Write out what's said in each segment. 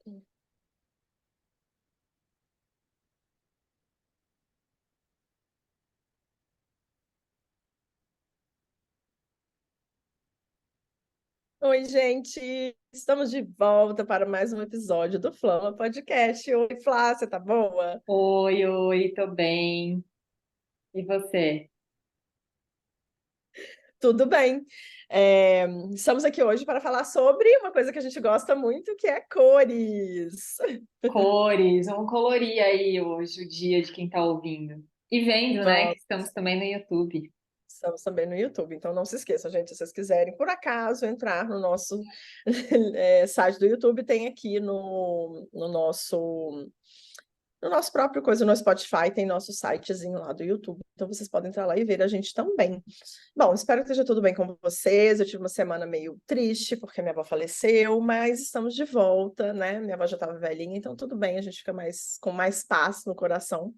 Oi, gente! Estamos de volta para mais um episódio do Flama Podcast. Oi, Flá, você tá boa? Oi, oi, tô bem. E você? Tudo bem. Estamos aqui hoje para falar sobre uma coisa que a gente gosta muito, que é cores. Cores, vamos colorir aí hoje o dia de quem tá ouvindo. E vendo, né, que Vamos, estamos também no YouTube. estamos também no YouTube, então não se esqueçam, gente, se vocês quiserem, por acaso, entrar no nosso site do YouTube, tem aqui no nosso próprio coisa, no Spotify, tem nosso sitezinho lá do YouTube. Então vocês podem entrar lá e ver a gente também. Bom, espero que esteja tudo bem com vocês. Eu tive uma semana meio triste, porque minha avó faleceu, mas estamos de volta, né? Minha avó já estava velhinha, então tudo bem, a gente fica com mais paz no coração.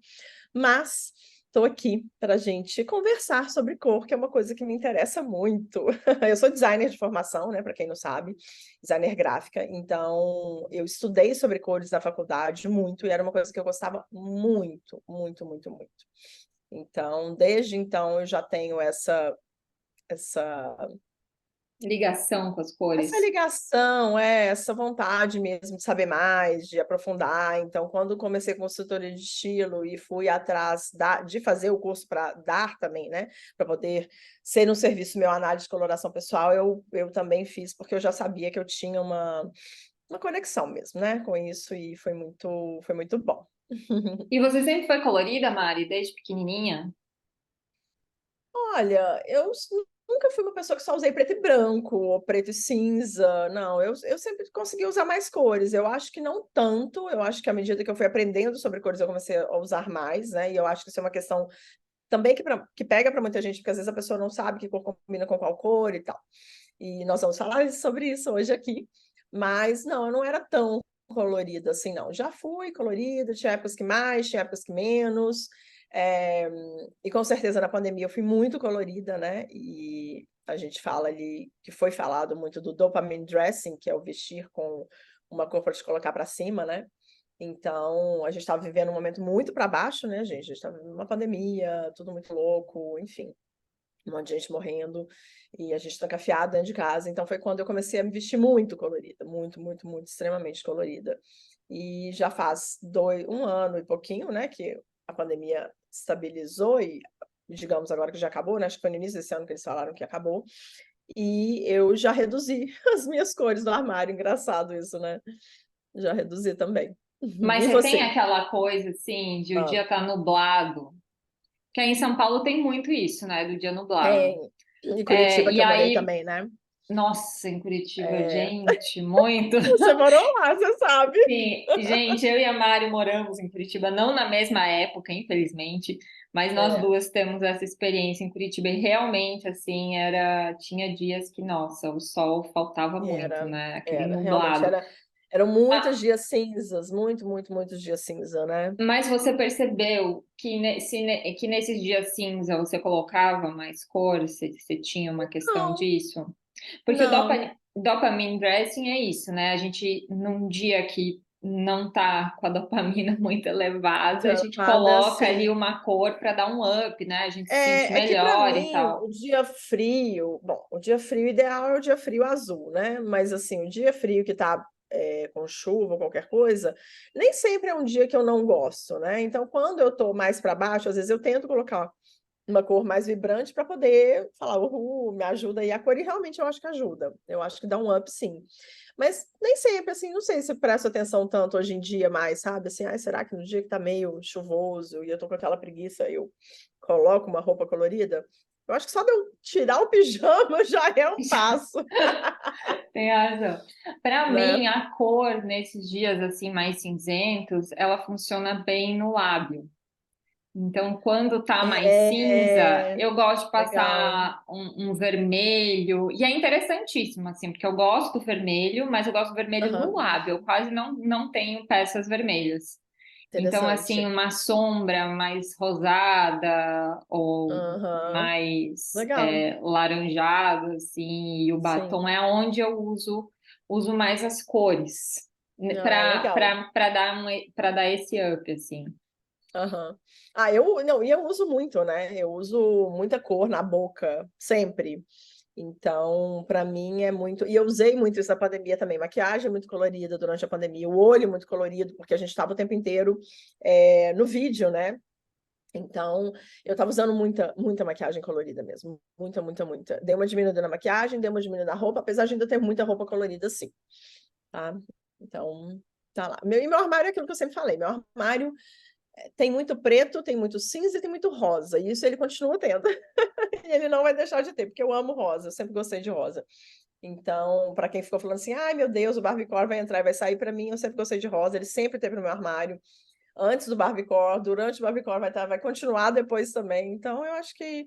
Mas estou aqui para a gente conversar sobre cor, que é uma coisa que me interessa muito. Eu sou designer de formação, né? Para quem não sabe, designer gráfica. Então, eu estudei sobre cores na faculdade muito, e era uma coisa que eu gostava muito, muito, muito, muito. Então, desde então, eu já tenho essa Ligação com as essa cores. ligação, essa vontade mesmo de saber mais, de aprofundar. Então, quando comecei com consultoria de estilo e fui atrás de fazer o curso para dar também, né? Para poder ser um serviço meu análise de coloração pessoal, eu também fiz, porque eu já sabia que eu tinha uma conexão mesmo, né? Com isso, e foi muito bom. E você sempre foi colorida, Mari, desde pequenininha? Olha, nunca fui uma pessoa que só usei preto e branco, ou preto e cinza. Não, eu sempre consegui usar mais cores. Eu acho que não tanto. Eu acho que à medida que eu fui aprendendo sobre cores, eu comecei a usar mais, né? E eu acho que isso é uma questão também que pega para muita gente, porque às vezes a pessoa não sabe que cor combina com qual cor e tal. E nós vamos falar sobre isso hoje aqui. Mas não, eu não era tão colorida assim, não. Já fui colorida, tinha épocas que mais, tinha épocas que menos. É, e com certeza na pandemia eu fui muito colorida, né? E a gente fala ali que foi falado muito do dopamine dressing, que é o vestir com uma cor para te colocar para cima, né? Então, a gente estava vivendo um momento muito para baixo, né, gente? A gente estava vivendo uma pandemia, tudo muito louco, enfim, um monte de gente morrendo, e a gente trancafiada dentro de casa. Então, foi quando eu comecei a me vestir muito colorida, muito, muito, muito, extremamente colorida. E já faz um ano e pouquinho, né, que a pandemia estabilizou e, digamos, agora que já acabou, né? Acho que foi no início desse ano que eles falaram que acabou. E eu já reduzi as minhas cores do armário. Engraçado isso, né? Já reduzi também. Mas E você tem você? aquela coisa, assim, de o Ah, dia tá nublado. Que aí em São Paulo tem muito isso, né, do dia nublado. tem. Em É, Curitiba, e que eu morei aí, também, né? nossa, em Curitiba, É, gente, muito. você morou lá, você sabe. Sim, gente, eu e a Mari moramos em Curitiba, não na mesma época, infelizmente, mas nós É, duas temos essa experiência em Curitiba e realmente, assim, tinha dias que, nossa, o sol faltava muito, era, né? Aquele realmente, nublado. eram Ah, muitos dias cinzas, muito, muito, muitos dias cinza, né? mas você percebeu que nesses dias cinza você colocava mais cor, você tinha uma questão Não, disso? Porque o não. dopamine dressing é isso, né? A gente, num dia que não tá com a dopamina muito elevada, a gente Gramado é coloca ali assim. uma cor para dar um up, né? A gente se sente É que para melhor e mim, tal. o dia frio, bom, o dia frio ideal é o dia frio azul, né? Mas assim, o dia frio que tá com chuva ou qualquer coisa, nem sempre é um dia que eu não gosto, né? Então, quando eu tô mais para baixo, às vezes eu tento colocar uma cor mais vibrante para poder falar, uhul, me ajuda. E a cor, e realmente eu acho que ajuda. Eu acho que dá um up, sim. Mas nem sempre, assim, não sei se eu presto atenção tanto hoje em dia mais, sabe? Assim, ai, será que no dia que tá meio chuvoso e eu tô com aquela preguiça, eu coloco uma roupa colorida? Eu acho que só de eu tirar o pijama já é um passo, Tem razão. Para mim, né? a cor nesses dias assim mais cinzentos, ela funciona bem no lábio. Então, quando tá mais cinza, É, eu gosto de legal. passar um vermelho. E é interessantíssimo, assim, porque eu gosto do vermelho, mas eu gosto do vermelho no Aham, lábio. Eu quase não tenho peças vermelhas. Então, assim, interessante. uma sombra mais rosada ou Aham, mais legal. laranjada, assim, e o Sim. batom é onde eu uso mais as cores. Ah, legal. Para dar esse up, assim. Aham. Não, e eu uso muito, né? Eu uso muita cor na boca, sempre. Então, para mim é muito. E eu usei muito isso na pandemia também. Maquiagem muito colorida durante a pandemia, o olho muito colorido, porque a gente estava o tempo inteiro no vídeo, né? Então, eu estava usando muita, muita maquiagem colorida mesmo. Muita, muita, muita. Dei uma diminuída na maquiagem, dei uma diminuída na roupa, apesar de ainda ter muita roupa colorida, sim. Tá? Então, tá lá. E meu armário é aquilo que eu sempre falei. Meu armário tem muito preto, tem muito cinza e tem muito rosa. E isso ele continua tendo. E ele não vai deixar de ter, porque eu amo rosa, eu sempre gostei de rosa. Então, para quem ficou falando assim, ai meu Deus, o Barbiecore vai entrar e vai sair, para mim, eu sempre gostei de rosa, ele sempre teve no meu armário, antes do Barbiecore, durante o Barbiecore vai continuar depois também. Então, eu acho que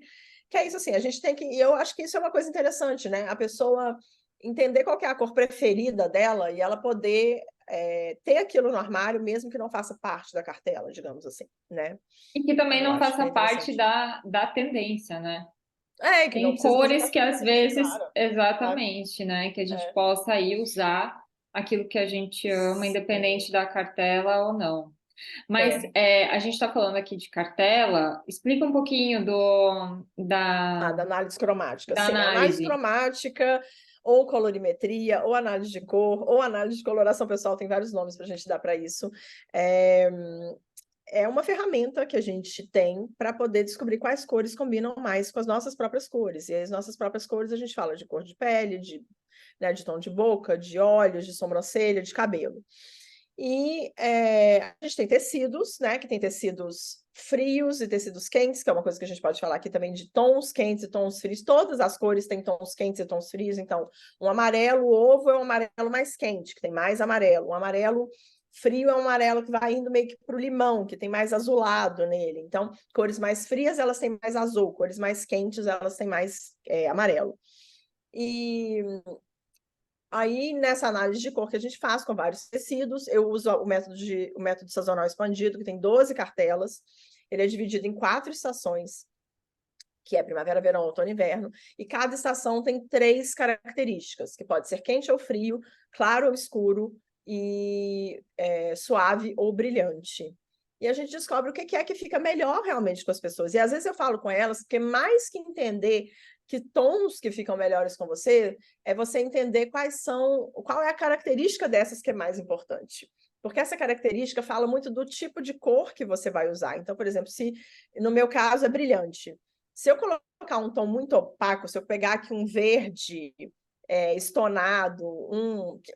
é isso assim, a gente tem que. E eu acho que isso é uma coisa interessante, né? A pessoa entender qual que é a cor preferida dela e ela poder ter aquilo no armário, mesmo que não faça parte da cartela, digamos assim, né? E que também Eu não acho que faça é parte interessante. da tendência, né? Que não Tem precisa fazer cores parte que da às tendência, vezes, claro. Claro. exatamente, né? Que a gente É, possa aí usar aquilo que a gente ama, sim, independente da cartela ou não. Mas é. a gente está falando aqui de cartela, explica um pouquinho Da análise cromática. da Sim, a análise análise. cromática, ou colorimetria, ou análise de cor, ou análise de coloração pessoal, tem vários nomes para a gente dar para isso. É, é uma ferramenta que a gente tem para poder descobrir quais cores combinam mais com as nossas próprias cores. E as nossas próprias cores a gente fala de cor de pele, né, de tom de boca, de olhos, de sobrancelha, de cabelo. E a gente tem tecidos, né? Que tem tecidos frios e tecidos quentes, que é uma coisa que a gente pode falar aqui também de tons quentes e tons frios. Todas as cores têm tons quentes e tons frios. Então, um amarelo ovo é um amarelo mais quente, que tem mais amarelo. Um amarelo frio é um amarelo que vai indo meio que para o limão, que tem mais azulado nele. Então, cores mais frias, elas têm mais azul. Cores mais quentes, elas têm mais amarelo. E aí, nessa análise de cor que a gente faz com vários tecidos, eu uso o método sazonal expandido, que tem 12 cartelas. Ele é dividido em 4 estações, que é primavera, verão, outono e inverno. E cada estação tem 3 características, que pode ser quente ou frio, claro ou escuro, e suave ou brilhante. E a gente descobre o que é que fica melhor realmente com as pessoas. E às vezes eu falo com elas, porque mais que entender que tons que ficam melhores com você, é você entender qual é a característica dessas que é mais importante. Porque essa característica fala muito do tipo de cor que você vai usar. Então, por exemplo, se no meu caso é brilhante, se eu colocar um tom muito opaco, se eu pegar aqui um verde estonado,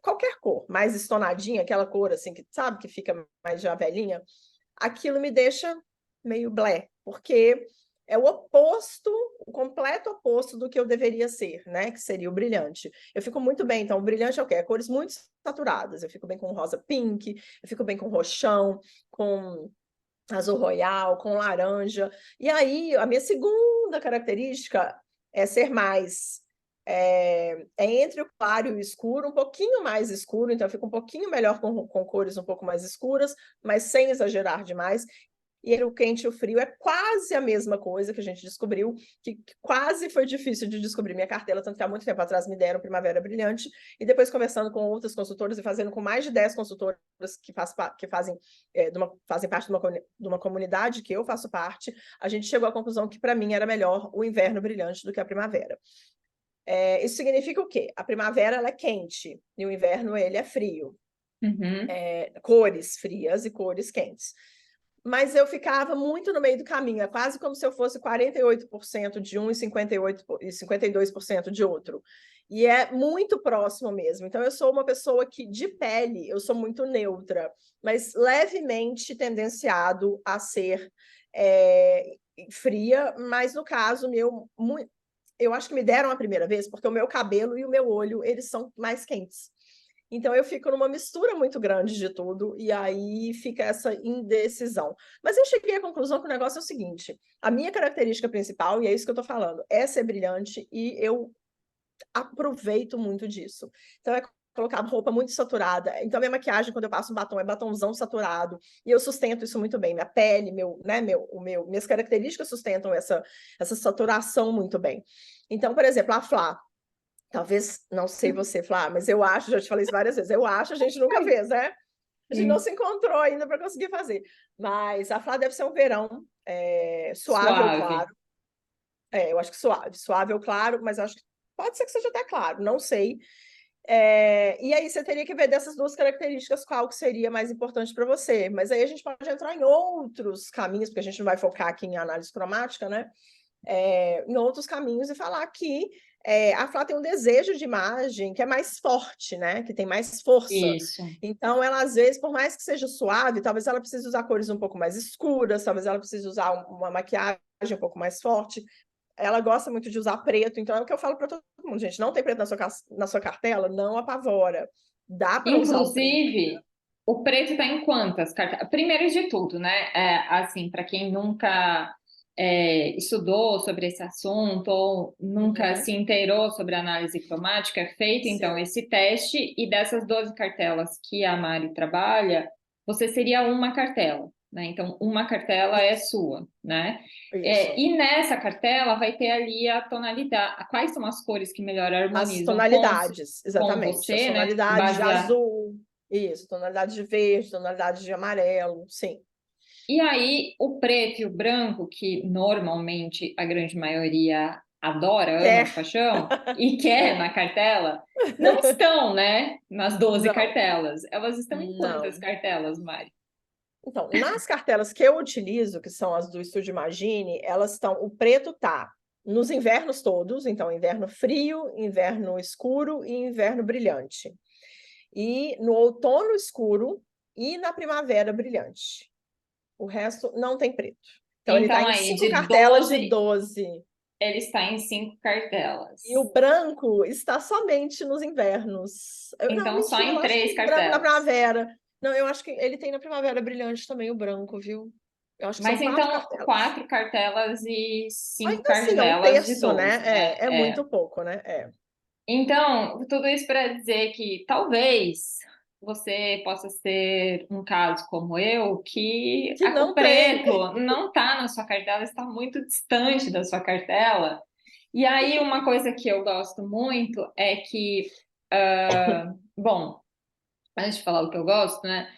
qualquer cor, mais estonadinha, aquela cor assim, que sabe, que fica mais já velhinha, aquilo me deixa meio blé, porque é o oposto, o completo oposto do que eu deveria ser, né? Que seria o brilhante. Eu fico muito bem, então, o brilhante é o quê? É cores muito saturadas. Eu fico bem com rosa pink, eu fico bem com roxão, com azul royal, com laranja. E aí, a minha segunda característica é ser mais entre o claro e o escuro, um pouquinho mais escuro, então fica um pouquinho melhor com cores um pouco mais escuras, mas sem exagerar demais. E entre o quente e o frio é quase a mesma coisa que a gente descobriu, que quase foi difícil de descobrir minha cartela, tanto que há muito tempo atrás me deram Primavera Brilhante, e depois conversando com outras consultoras e fazendo com mais de 10 consultoras que fazem parte de uma comunidade que eu faço parte, a gente chegou à conclusão que para mim era melhor o inverno brilhante do que a primavera. Isso significa o quê? A primavera ela é quente e o inverno ele é frio. Uhum. Cores frias e cores quentes. Mas eu ficava muito no meio do caminho, é quase como se eu fosse 48% de um e 52% de outro. E é muito próximo mesmo. Então, eu sou uma pessoa que, de pele, eu sou muito neutra, mas levemente tendenciado a ser fria, mas no caso meu, eu acho que me deram a primeira vez, porque o meu cabelo e o meu olho, eles são mais quentes. Então eu fico numa mistura muito grande de tudo, e aí fica essa indecisão. Mas eu cheguei à conclusão que o negócio é o seguinte: a minha característica principal, e é isso que eu estou falando, é ser brilhante, e eu aproveito muito disso. Então é colocar roupa muito saturada. Então minha maquiagem, quando eu passo um batom, é batomzão saturado, e eu sustento isso muito bem. Minha pele, minhas características sustentam essa saturação muito bem. Então, por exemplo, a Flá, talvez, não sei você, Flá, mas eu acho, já te falei isso várias vezes, eu acho, a gente nunca fez, né? A gente não Sim. se encontrou ainda para conseguir fazer. Mas a Flá deve ser um verão suave ou Suave. claro. Eu acho que suave. Suave ou claro, mas acho que pode ser que seja até claro, não sei. E aí você teria que ver dessas duas características qual que seria mais importante para você. Mas aí a gente pode entrar em outros caminhos, porque a gente não vai focar aqui em análise cromática, né? Em outros caminhos e falar que a Flá tem um desejo de imagem que é mais forte, né? Que tem mais força. Isso. Então, ela, às vezes, por mais que seja suave, talvez ela precise usar cores um pouco mais escuras, talvez ela precise usar uma maquiagem um pouco mais forte. Ela gosta muito de usar preto, então é o que eu falo para todo mundo, gente, não tem preto na sua cartela, não apavora. Dá para usar o preto. Inclusive, o preto está em quantas cartelas? Primeiro de tudo, né? Assim, para quem nunca estudou sobre esse assunto ou nunca Uhum. se inteirou sobre análise cromática, é feito então Sim, esse teste e dessas 12 cartelas que a Mari trabalha, você seria uma cartela, né? Então, uma cartela é sua, né? isso. E nessa cartela vai ter ali a tonalidade, quais são as cores que melhor As harmonizam tonalidades, com exatamente. As você, né? tonalidades de Basear. azul, isso, tonalidade de verde, tonalidade de amarelo, sim. E aí, o preto e o branco, que normalmente a grande maioria adora, ama Quer? de paixão e quer É. na cartela, não estão, né? Nas 12 Não, cartelas. Elas estão em quantas não. cartelas, Mari? Então, nas cartelas que eu utilizo, que são as do Estúdio Imagine, elas estão. O preto tá nos invernos todos, então inverno frio, inverno escuro e inverno brilhante. E no outono escuro e na primavera brilhante. O resto não tem preto. Então ele está Então, em aí, cinco de cartelas de 12, 12. ele está em 5 E o cartelas. branco está somente nos invernos. Não, Então, só mentira, eu em acho que 3 tem branco na cartelas. primavera. Não, eu acho que ele tem na primavera brilhante também o branco, viu? Eu acho que são Mas 4 então, cartelas. 4 cartelas e 5 Ainda assim, é um cartelas de terço, 12, né? né? É muito pouco, né? Então, tudo isso para dizer que talvez você possa ser um caso como eu, que Que o não tem. preto não está na sua cartela, está muito distante da sua cartela. E aí, uma coisa que eu gosto muito é que, bom, antes de falar o que eu gosto, né?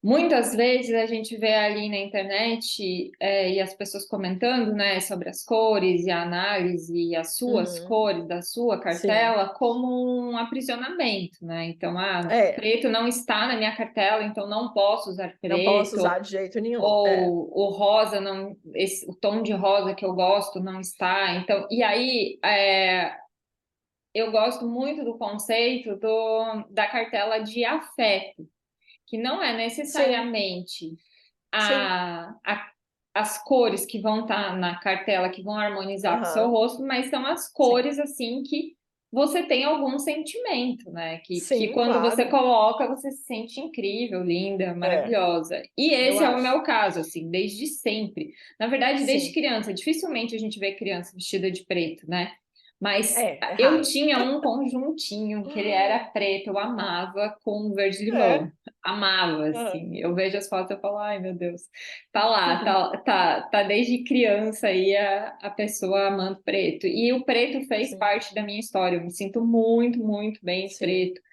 Muitas vezes a gente vê ali na internet e as pessoas comentando, né, sobre as cores e a análise e as suas Uhum, cores da sua sim. cartela como um aprisionamento, né? Então, É, preto não está na minha cartela, então não posso usar não posso preto, usar de jeito nenhum. ou o rosa não, o tom de rosa que eu gosto não está. Então, e aí eu gosto muito do conceito da cartela de afeto, que não é Sim, necessariamente sim. a, a- as cores que vão estar na cartela, que vão harmonizar com o seu Aham, rosto, mas são as sim. cores assim que você tem algum sentimento, né? Que Sim, quando você claro. coloca, você se sente incrível, linda, É, maravilhosa. E eu esse é o acho. meu caso, assim, desde sempre. Na verdade, desde Sim. criança. Dificilmente a gente vê criança vestida de preto, né? Mas É eu raro. tinha um conjuntinho que ele era preto, eu amava, com verde-limão. É. Amava, Aham. assim. Eu vejo as fotos e falo, ai, meu Deus. Tá lá, tá desde criança aí a pessoa amando preto. E o preto fez Sim, parte da minha história. Eu me sinto muito, muito bem de sim, preto. sim,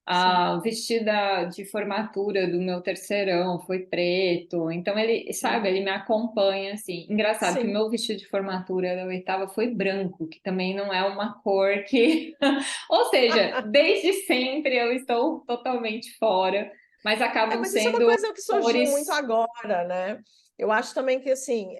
A vestida de formatura do meu terceirão foi preto. Então ele, sabe, ele uhum, me acompanha assim. Engraçado que o sim. meu vestido de formatura da oitava foi branco, que também não é uma cor que, ou seja, desde sempre eu estou totalmente fora, mas acabam Mas isso é uma sendo coisa que surgiu muito cores. agora, né? Eu acho também que, assim,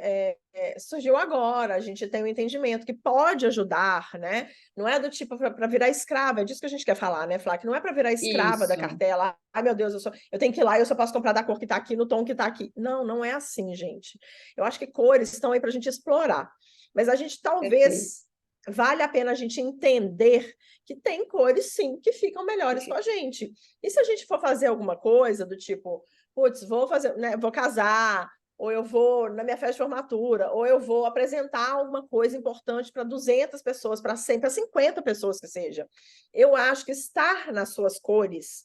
surgiu agora, a gente tem um entendimento que pode ajudar, né? Não é do tipo para virar escrava, é disso que a gente quer falar, né, Flá? Que não é para virar escrava da Isso, cartela. Ai, meu Deus, eu tenho que ir lá e eu só posso comprar da cor que está aqui, no tom que está aqui. Não, não é assim, gente. Eu acho que cores estão aí para a gente explorar. Mas a gente perfeito. talvez vale a pena a gente entender que tem cores, sim, que ficam melhores com a gente. E se a gente for fazer alguma coisa do tipo, putz, vou fazer, né, vou casar, ou eu vou na minha festa de formatura, ou eu vou apresentar alguma coisa importante para 200 pessoas, para 100, para 50 pessoas que seja. Eu acho que estar nas suas cores,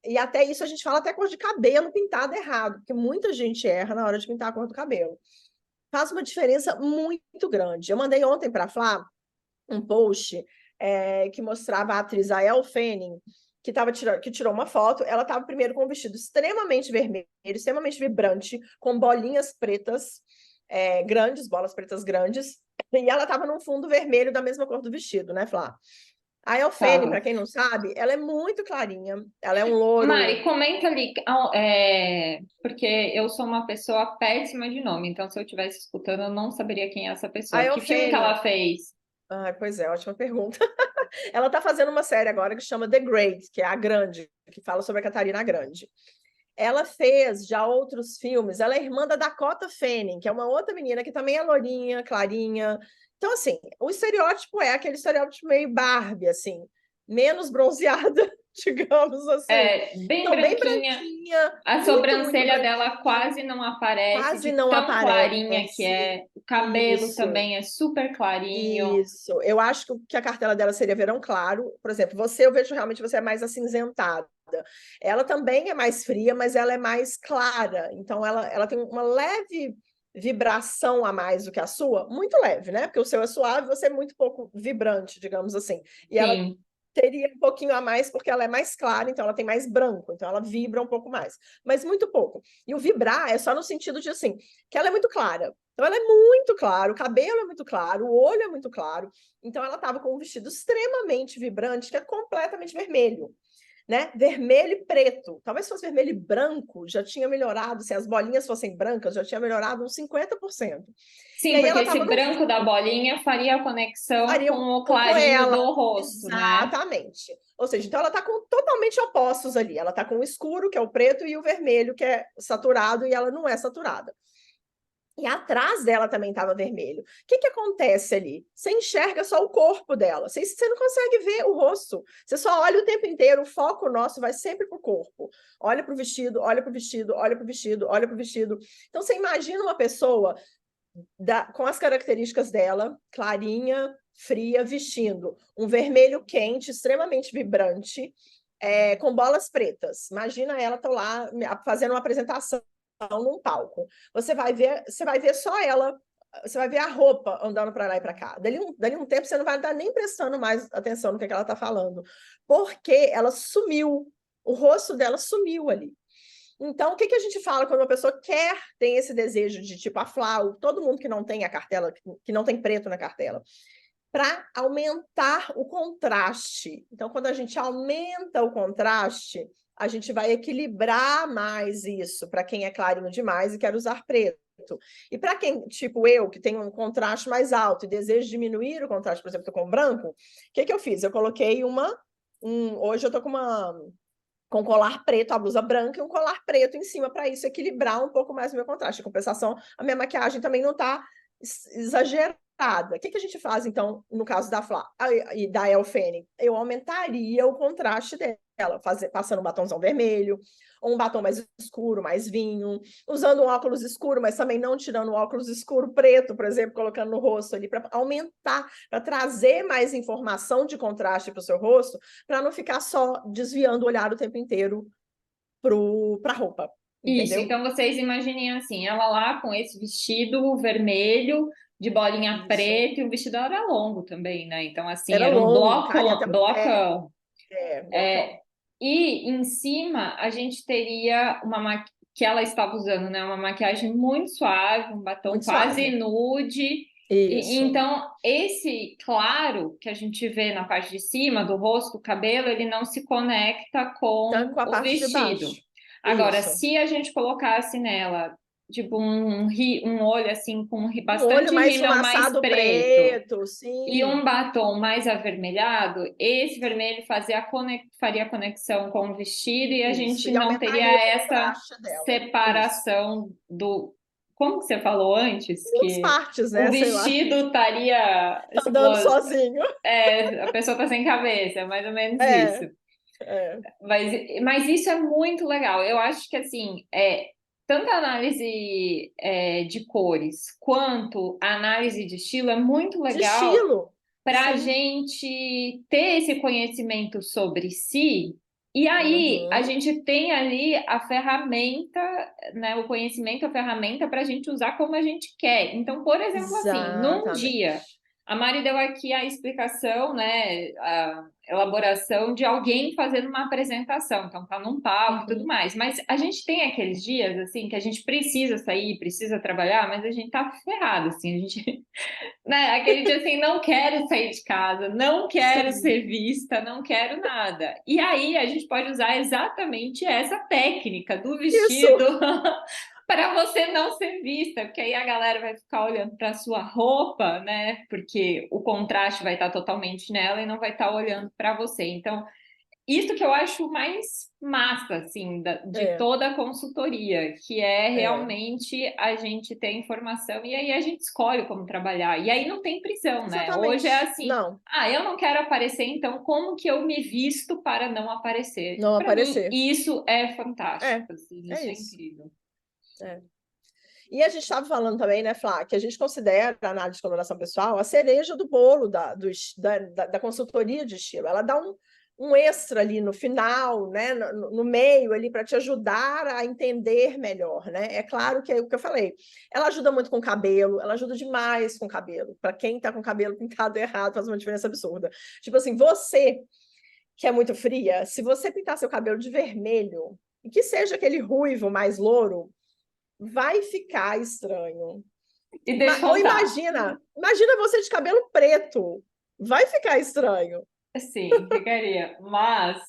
e até isso a gente fala até cor de cabelo pintado errado, porque muita gente erra na hora de pintar a cor do cabelo. Faz uma diferença muito grande. Eu mandei ontem para a Flá um post que mostrava a atriz a Elle Fanning, que tirou uma foto. Ela estava primeiro com um vestido extremamente vermelho, extremamente vibrante, com bolinhas pretas grandes, bolas pretas grandes, e ela estava num fundo vermelho da mesma cor do vestido, né, Flá? A Elle Fanning, para Tava. quem não sabe, ela é muito clarinha, ela é um louro. Mari, comenta ali, porque eu sou uma pessoa péssima de nome, então se eu estivesse escutando, eu não saberia quem é essa A pessoa. Elle Que filme que Fanning, ela fez? pois é, ótima pergunta. Ela está fazendo uma série agora que chama The Great, que é a Grande, que fala sobre a Catarina Grande. Ela fez já outros filmes. Ela é irmã da Dakota Fanning, que é uma outra menina que também é lourinha, clarinha. Então, assim, o estereótipo é aquele estereótipo meio Barbie, assim, menos bronzeada, digamos assim. Bem Então, bem branquinha, branquinha, a muito, muito sobrancelha dela branquinha, quase não aparece, quase de não tão clarinha que aparece. é. O cabelo Isso. também é super clarinho. Isso, eu acho que a cartela dela seria verão claro. Por exemplo, você, eu vejo realmente você é mais acinzentada. Ela também é mais fria, mas ela é mais clara. Então, ela tem uma leve vibração a mais do que a sua, muito leve, né? Porque o seu é suave, você é muito pouco vibrante, digamos assim. E ela Sim, teria um pouquinho a mais porque ela é mais clara, então ela tem mais branco, então ela vibra um pouco mais, mas muito pouco. E o vibrar é só no sentido de assim, que ela é muito clara. Então ela é muito clara, o cabelo é muito claro, o olho é muito claro. Então ela estava com um vestido extremamente vibrante, que é completamente vermelho, né? Vermelho e preto. Talvez se fosse vermelho e branco, já tinha melhorado, se as bolinhas fossem brancas, já tinha melhorado uns 50%. E sim, aí porque ela esse estava num branco da bolinha faria a conexão com faria o com clarinho ela. do rosto, né? Exatamente. Ou seja, então ela está com totalmente opostos ali. Ela está com o escuro, que é o preto, e o vermelho, que é saturado, e ela não é saturada. E atrás dela também estava vermelho. O que acontece ali? Você enxerga só o corpo dela. Você não consegue ver o rosto. Você só olha o tempo inteiro. O foco nosso vai sempre para o corpo. Olha para o vestido, olha para o vestido, olha para o vestido, olha para o vestido. Então você imagina uma pessoa com as características dela, clarinha, fria, vestindo um vermelho quente, extremamente vibrante, com bolas pretas. Imagina ela tô lá fazendo uma apresentação num palco. Você vai ver só ela, você vai ver a roupa andando para lá e para cá. Dali um tempo você não vai estar nem prestando mais atenção no que ela está falando, porque ela sumiu, o rosto dela sumiu ali. Então, o que a gente fala quando uma pessoa tem esse desejo de tipo a Flau, todo mundo que não tem a cartela, que não tem preto na cartela, para aumentar o contraste. Então, quando a gente aumenta o contraste, a gente vai equilibrar mais isso para quem é clarinho demais e quer usar preto. E para quem, tipo eu, que tem um contraste mais alto e deseja diminuir o contraste, por exemplo, estou com branco, o que eu fiz? Eu coloquei hoje eu estou com colar preto, a blusa branca e um colar preto em cima para isso equilibrar um pouco mais o meu contraste. Em compensação, a minha maquiagem também não está exagerada. O que a gente faz, então, no caso da Flá e da Elle Fanning? Eu aumentaria o contraste dela, passando um batomzão vermelho, ou um batom mais escuro, mais vinho, usando um óculos escuro, mas também não tirando o óculos escuro preto, por exemplo, colocando no rosto ali, para aumentar, para trazer mais informação de contraste para o seu rosto, para não ficar só desviando o olhar o tempo inteiro para a roupa, Isso, entendeu? então vocês imaginem assim, ela lá com esse vestido vermelho, de bolinha Isso. preta, e o vestido era longo também, né? Então, assim, Era era um longo, caía até o pé. blocão. Blocão. E em cima a gente teria que ela estava usando, né? Uma maquiagem muito suave, um batom Muito quase suave. nude. Isso. Então, esse claro que a gente vê na parte de cima do rosto, do cabelo, ele não se conecta Tá com com a o parte de vestido. baixo. Agora, Isso. se a gente colocasse nela, tipo, um olho assim, com Um olho bastante mais rímel mais esfumaçado preto preto, e um sim. batom mais avermelhado, esse vermelho faria conexão com o vestido e a Isso. gente E não teria aumentaria o essa contraste dela. Isso. separação do. Como que você falou antes? Duas Que partes, o né? Sei lá. vestido estaria Andando sozinho. a pessoa está sem cabeça, é mais ou menos isso. É, é. Mas isso é muito legal. Eu acho que assim, tanto a análise de cores quanto a análise de estilo é muito De legal estilo. para a Sim. gente ter esse conhecimento sobre si, e aí a Uhum. gente tem ali a ferramenta, né, o conhecimento, a ferramenta para a gente usar como a gente quer. Então, por exemplo, assim, num dia Exatamente. A Mari deu aqui a explicação, né, a elaboração de alguém fazendo uma apresentação, então tá num palco e tudo Uhum. mais. Mas a gente tem aqueles dias, assim, que a gente precisa sair, precisa trabalhar, mas a gente tá ferrado, assim, a gente, né, aquele dia assim, não quero sair de casa, não quero Sim. ser vista, não quero nada. E aí a gente pode usar exatamente essa técnica do vestido Isso, para você não ser vista, porque aí a galera vai ficar olhando para sua roupa, né? Porque o contraste vai estar totalmente nela e não vai estar olhando para você. Então, isso que eu acho mais massa, assim, de é, toda a consultoria, que é é, realmente a gente ter informação e aí a gente escolhe como trabalhar. E aí não tem prisão, né? Hoje é exatamente. assim, Não, ah, eu não quero aparecer, então como que eu me visto para não aparecer? não Para mim, aparecer. isso é fantástico, É, assim, é isso é isso. incrível. É. E a gente estava falando também, né, Flá, que a gente considera a análise de coloração pessoal a cereja do bolo da consultoria de estilo. Ela dá um extra ali no final, né, no meio ali, para te ajudar a entender melhor, né? É claro que é o que eu falei. Ela ajuda muito com cabelo, ela ajuda demais com cabelo. Para quem está com cabelo pintado errado, faz uma diferença absurda. Tipo assim, você que é muito fria, se você pintar seu cabelo de vermelho, e que seja aquele ruivo mais louro, vai ficar estranho. E deixa eu Ou contar. imagina você de cabelo preto. Vai ficar estranho. Sim, ficaria. Mas,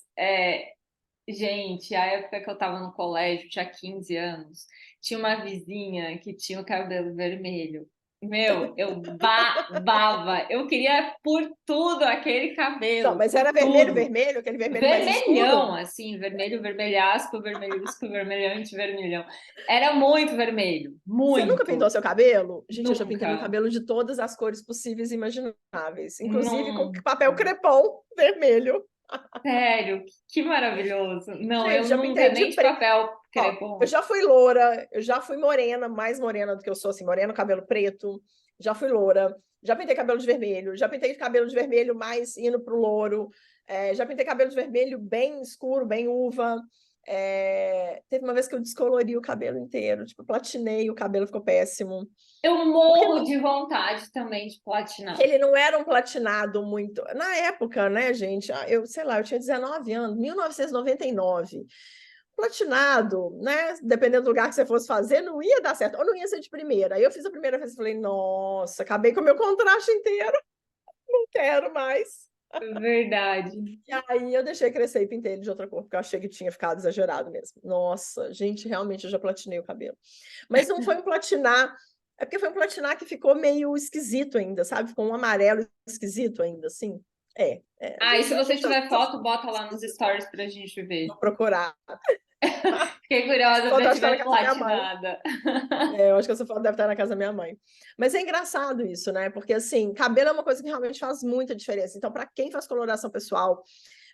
gente, a época que eu tava no colégio, tinha 15 anos, tinha uma vizinha que tinha o cabelo vermelho. Meu, eu babava. Eu queria por tudo aquele Não, cabelo, mas por era vermelho, tudo. vermelho, aquele vermelho mais Vermelhão, escuro. assim, vermelho, vermelhasco, vermelhusco, vermelhante, vermelhão. Era muito vermelho, Você nunca pintou muito. seu cabelo? Gente, eu já pintei meu Nunca. cabelo de todas as cores possíveis e imagináveis, inclusive com papel Nunca. crepom vermelho. Sério, que maravilhoso. Não, eu Gente, já nunca, pintei de nem de preto. papel Ó, eu crepom. já fui loura, eu já fui morena, mais morena do que eu sou, assim, morena, cabelo preto, já fui loura, já pintei cabelo de vermelho, já pintei cabelo de vermelho mais indo pro louro, já pintei cabelo de vermelho bem escuro, bem uva. Teve uma vez que eu descolori o cabelo inteiro, tipo, platinei, o cabelo ficou péssimo. Eu Porque morro de vontade também de platinar. ele não era um platinado muito. Na época, né, gente? Eu sei lá, eu tinha 19 anos, 1999. Platinado, né? Dependendo do lugar que você fosse fazer, não ia dar certo, ou não ia ser de primeira. Aí eu fiz a primeira vez e falei, nossa, acabei com o meu contraste inteiro, não quero mais. Verdade. E aí eu deixei crescer e pintei ele de outra cor, porque eu achei que tinha ficado exagerado mesmo. Nossa, gente, realmente eu já platinei o cabelo. Mas não foi um platinar, é porque foi um platinar que ficou meio esquisito ainda, sabe? Ficou um amarelo esquisito ainda, assim. A Ah, e gente, se a você gente faz tiver essas foto, coisas bota lá nos esquisitas. stories pra gente ver. Vou procurar. Fiquei Essa curiosa foto pra eu te acho que tá na ver casa da minha mãe. platinada. Eu acho que essa foto deve estar na casa da minha mãe. Mas é engraçado isso, né? Porque, assim, cabelo é uma coisa que realmente faz muita diferença. Então, para quem faz coloração pessoal,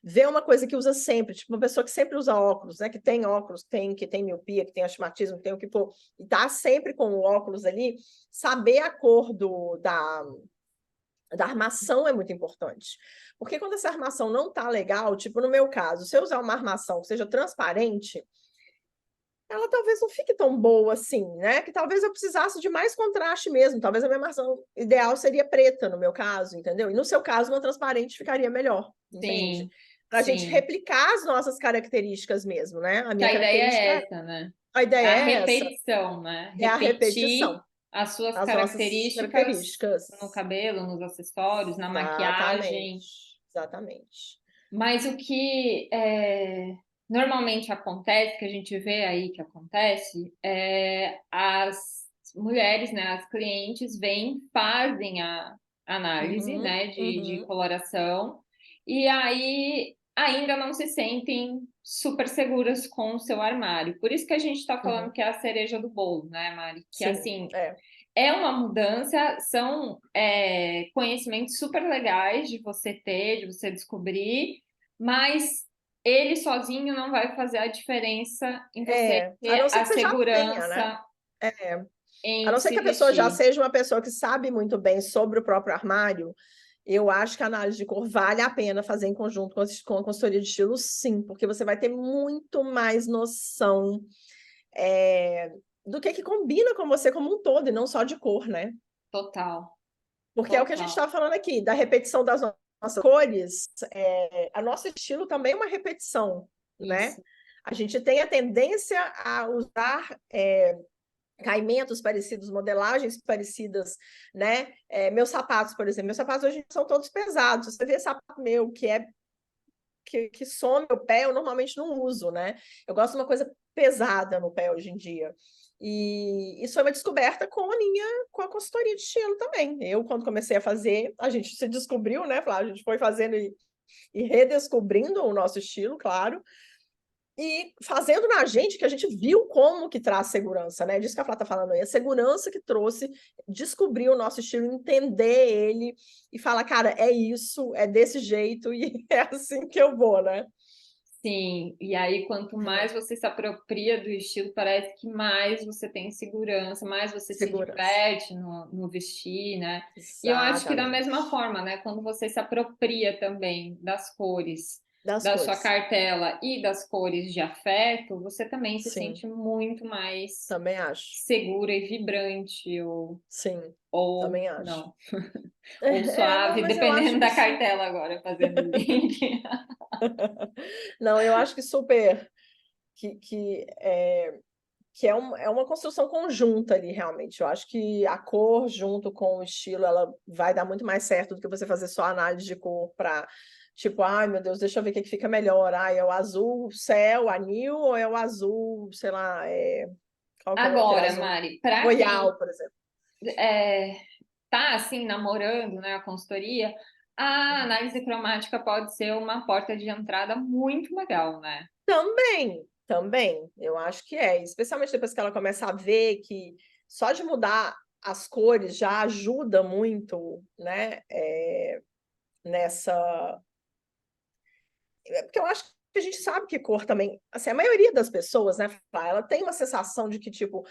vê uma coisa que usa sempre, tipo uma pessoa que sempre usa óculos, né? Que tem óculos, que tem miopia, que tem astigmatismo, que tem o que for, e tá sempre com o óculos ali, saber a cor da armação é muito importante. Porque quando essa armação não tá legal, tipo no meu caso, se eu usar uma armação que seja transparente, ela talvez não fique tão boa assim, né? Que talvez eu precisasse de mais contraste mesmo. Talvez a minha armação ideal seria preta, no meu caso, entendeu? E no seu caso, uma transparente ficaria melhor, entende? Sim, Para a gente sim. replicar as nossas características mesmo, né? A Que minha a ideia é característica, essa, né? a É ideia a é essa, repetição, né? é a Repetir repetição, as suas as nossas características no características. cabelo, nos acessórios, na maquiagem. Exatamente, exatamente. Mas o que normalmente acontece, que a gente vê aí que acontece, as mulheres, né, as clientes vêm, fazem a análise, Uhum, né, de uhum, coloração, e aí ainda não se sentem super seguras com o seu armário. Por isso que a gente está falando uhum. que é a cereja do bolo, né, Mari? Que Sim, assim, é. é uma mudança, são conhecimentos super legais de você ter, de você descobrir, mas ele sozinho não vai fazer a diferença em você A ter não ser a que você já tenha, né? segurança É. A em não ser se que a pessoa já vestir. seja uma pessoa que sabe muito bem sobre o próprio armário, eu acho que a análise de cor vale a pena fazer em conjunto com a consultoria de estilo, sim, porque você vai ter muito mais noção do que combina com você como um todo, e não só de cor, né? Total. Porque é o que a gente Total. estava falando aqui, da repetição das nossas cores, a nosso estilo também é uma repetição, né? Isso. A gente tem a tendência a usar caimentos parecidos, modelagens parecidas, né? Meus sapatos, por exemplo, meus sapatos hoje são todos pesados. Se você vê sapato meu que some o pé, eu normalmente não uso, né? Eu gosto de uma coisa pesada no pé hoje em dia. E isso foi uma descoberta com a consultoria de estilo também. Eu, quando comecei a fazer, a gente se descobriu, né, Flávia? A gente foi fazendo e redescobrindo o nosso estilo, claro, e fazendo na gente que a gente viu como que traz segurança, né? Disso que a Flá tá falando aí, a segurança que trouxe descobrir o nosso estilo, entender ele e falar, cara, é isso, é desse jeito e é assim que eu vou, né? Sim, e aí quanto mais você se apropria do estilo, parece que mais você tem segurança, mais você se Segurança. diverte no vestir, né? E eu acho que da Exatamente. mesma forma, né? Quando você se apropria também das cores Das da sua cores. cartela e das cores de afeto, você também se Sim, sente muito mais também acho. segura e vibrante, Sim, ou também acho. não, ou Não, suave, mas eu acho dependendo que da sim. cartela agora, fazendo o link. Não, eu acho que super que é uma construção conjunta ali, realmente. Eu acho que a cor junto com o estilo, ela vai dar muito mais certo do que você fazer só análise de cor para, tipo, ai, meu Deus, deixa eu ver o que fica melhor. Ai, é o azul céu, anil, ou é o azul, sei lá, qual que é aquele Agora, azul? Mari, para quem Royal, por exemplo. é, tá assim namorando, né, a consultoria, a Uhum. análise cromática pode ser uma porta de entrada muito legal, né? Também, também, eu acho que é, especialmente depois que ela começa a ver que só de mudar as cores já ajuda muito, né, nessa. Porque eu acho que a gente sabe que cor também, assim, a maioria das pessoas, né, ela tem uma sensação de que, tipo,